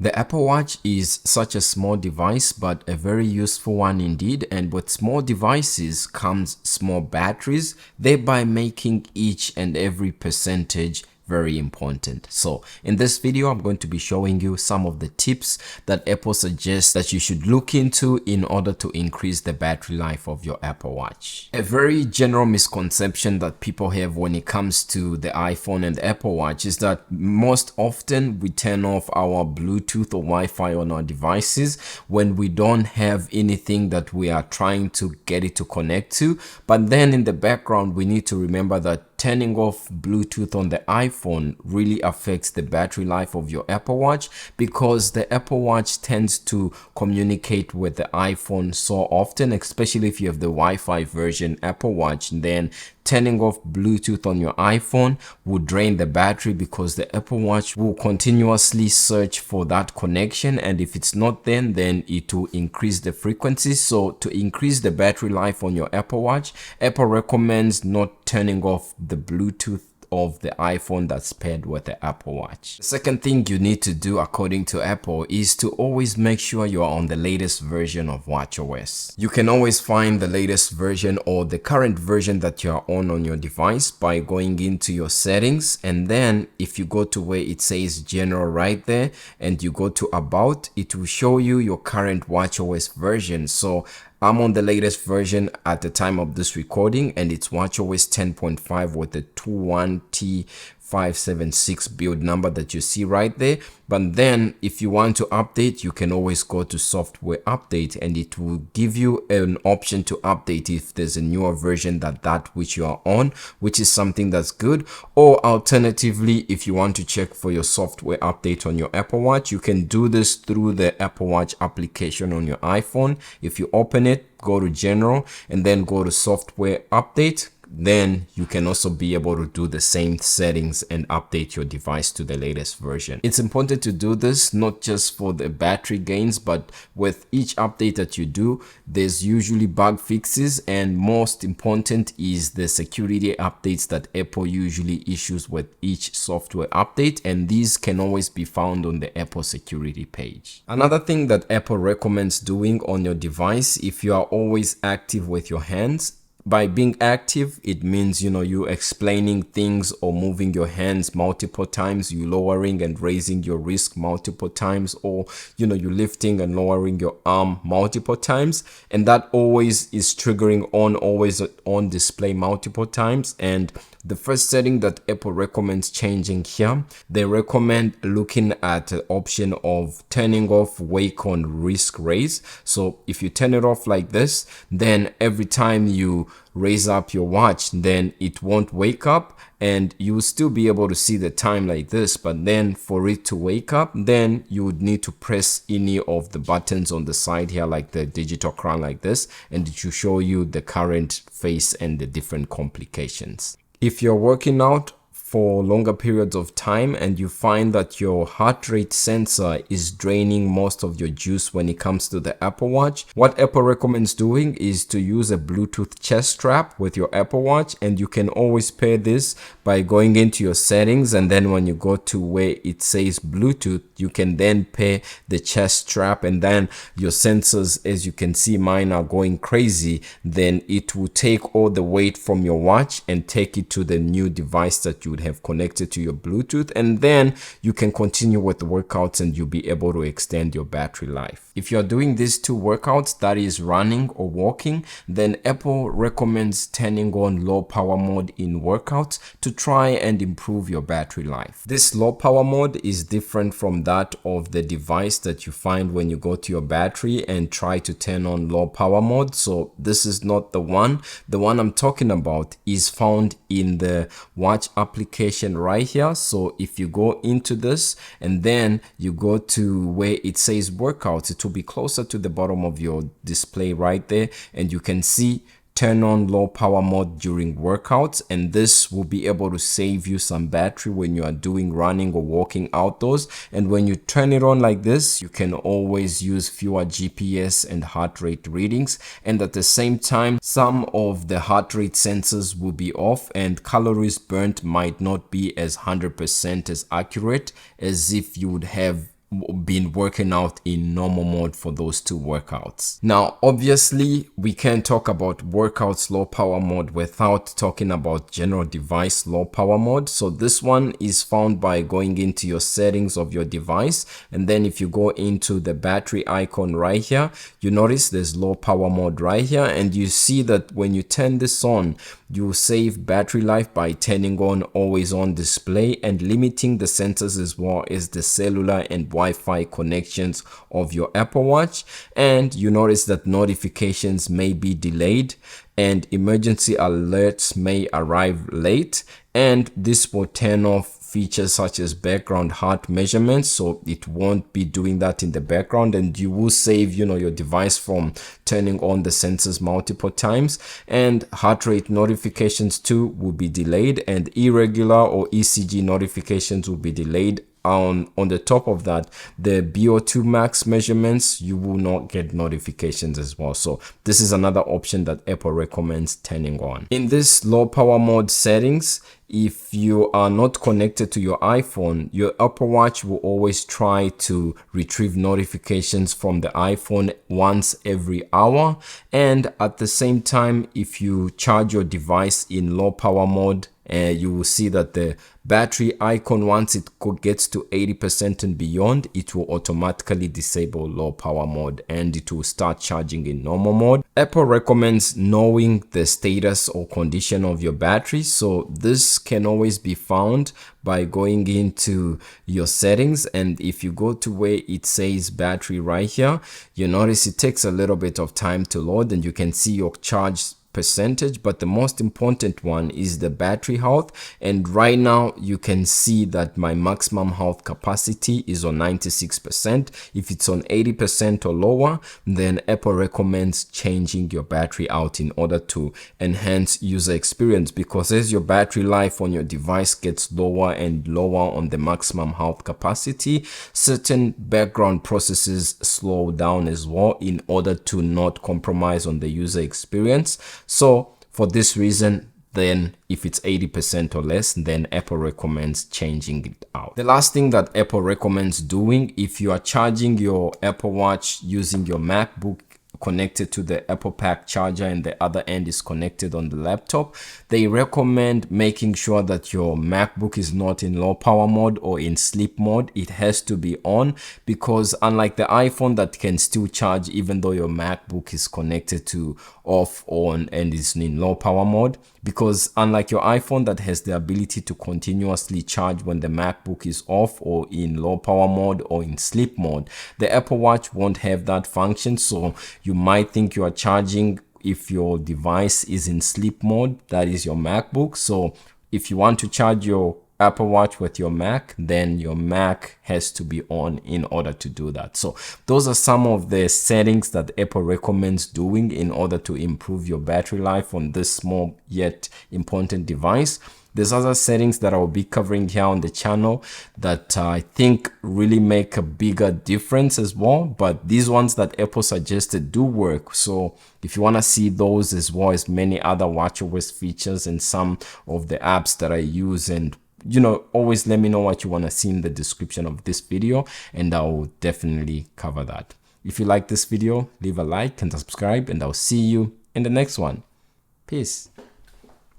The Apple Watch is such a small device, but a very useful one indeed. And with small devices comes small batteries, thereby making each and every percentage very important. So in this video, I'm going to be showing you some of the tips that Apple suggests that you should look into in order to increase the battery life of your Apple Watch. A very general misconception that people have when it comes to the iPhone and the Apple Watch is that most often we turn off our Bluetooth or Wi-Fi on our devices when we don't have anything that we are trying to get it to connect to. But then in the background, we need to remember that turning off Bluetooth on the iPhone really affects the battery life of your Apple Watch, because the Apple Watch tends to communicate with the iPhone so often, especially if you have the Wi-Fi version Apple Watch. Then turning off Bluetooth on your iPhone will drain the battery, because the Apple Watch will continuously search for that connection, and if it's not there, then it will increase the frequency. So to increase the battery life on your Apple Watch, Apple recommends not turning off the Bluetooth of the iPhone that's paired with the Apple Watch. The second thing you need to do, according to Apple, is to always make sure you are on the latest version of watchOS. You can always find the latest version or the current version that you are on your device by going into your settings, and then if you go to where it says general right there and you go to about, it will show you your current watchOS version. So I'm on the latest version at the time of this recording, and it's watchOS 10.5 with the 21T576 build number that you see right there. But then if you want to update, you can always go to software update, and it will give you an option to update if there's a newer version than that which you are on, which is something that's good. Or alternatively, if you want to check for your software update on your Apple Watch, you can do this through the Apple Watch application on your iPhone. If you open it, go to general and then go to software update, then you can also be able to do the same settings and update your device to the latest version. It's important to do this not just for the battery gains, but with each update that you do, there's usually bug fixes, and most important is the security updates that Apple usually issues with each software update, and these can always be found on the Apple security page. Another thing that Apple recommends doing on your device, if you are always active with your hands, by being active, it means, you explaining things or moving your hands multiple times, you lowering and raising your wrist multiple times, or, you lifting and lowering your arm multiple times. And that always is triggering on, always on display multiple times. And the first setting that Apple recommends changing here, they recommend looking at the option of turning off wake on wrist raise. So if you turn it off like this, then every time you raise up your watch, then it won't wake up, and you will still be able to see the time like this. But then for it to wake up, then you would need to press any of the buttons on the side here, like the digital crown like this, and it will show you the current phase and the different complications. If you're working out for longer periods of time and you find that your heart rate sensor is draining most of your juice when it comes to the Apple Watch, what Apple recommends doing is to use a Bluetooth chest strap with your Apple Watch, and you can always pair this by going into your settings, and then when you go to where it says Bluetooth, you can then pair the chest strap, and then your sensors, as you can see mine are going crazy, then it will take all the weight from your watch and take it to the new device that you would have connected to your Bluetooth, and then you can continue with the workouts and you'll be able to extend your battery life. If you're doing these two workouts, that is running or walking, then Apple recommends turning on low power mode in workouts to try and improve your battery life. This low power mode is different from that of the device that you find when you go to your battery and try to turn on low power mode. So this is not the one. The one I'm talking about is found in the watch application right here. So if you go into this and then you go to where it says workouts, it will be closer to the bottom of your display right there, and you can see turn on low power mode during workouts, and this will be able to save you some battery when you are doing running or walking outdoors. And when you turn it on like this, you can always use fewer GPS and heart rate readings, and at the same time some of the heart rate sensors will be off, and calories burnt might not be as 100% as accurate as if you would have been working out in normal mode for those 2 workouts. Now, obviously, we can't talk about workouts low power mode without talking about general device low power mode. So this one is found by going into your settings of your device, and then if you go into the battery icon right here, you notice there's low power mode right here, and you see that when you turn this on, you save battery life by turning on always on display and limiting the sensors as well as the cellular and Wi-Fi connections of your Apple Watch. And you notice that notifications may be delayed and emergency alerts may arrive late, and this will turn off features such as background heart measurements, so it won't be doing that in the background, and you will save your device from turning on the sensors multiple times. And heart rate notifications too will be delayed, and irregular or ECG notifications will be delayed. On the top of that, the VO2 max measurements, you will not get notifications as well. So this is another option that Apple recommends turning on. In this low power mode settings, if you are not connected to your iPhone, your Apple Watch will always try to retrieve notifications from the iPhone once every hour. And at the same time, if you charge your device in low power mode, you will see that the battery icon, once it gets to 80% and beyond, it will automatically disable low power mode and it will start charging in normal mode. Apple recommends knowing the status or condition of your battery, so this can always be found by going into your settings, and if you go to where it says battery right here, you notice it takes a little bit of time to load, and you can see your charge percentage, but the most important one is the battery health. And right now you can see that my maximum health capacity is on 96%. If it's on 80% or lower, then Apple recommends changing your battery out in order to enhance user experience, because as your battery life on your device gets lower and lower on the maximum health capacity, certain background processes slow down as well in order to not compromise on the user experience. So for this reason, then if it's 80% or less, then Apple recommends changing it out. The last thing that Apple recommends doing, if you are charging your Apple Watch using your MacBook connected to the Apple Pack charger and the other end is connected on the laptop, they recommend making sure that your MacBook is not in low power mode or in sleep mode. It has to be on, because unlike the iPhone that can still charge even though your MacBook is connected to off, on, and is in low power mode, because unlike your iPhone that has the ability to continuously charge when the MacBook is off or in low power mode or in sleep mode, the Apple Watch won't have that function. So you might think you are charging if your device is in sleep mode, that is your MacBook. So if you want to charge your Apple Watch with your Mac, then your Mac has to be on in order to do that. So those are some of the settings that Apple recommends doing in order to improve your battery life on this small yet important device. There's other settings that I'll be covering here on the channel that I think really make a bigger difference as well. But these ones that Apple suggested do work. So if you want to see those as well as many other WatchOS features and some of the apps that I use, and always let me know what you want to see in the description of this video, and I'll definitely cover that. If you like this video, leave a like and subscribe, and I'll see you in the next one. Peace.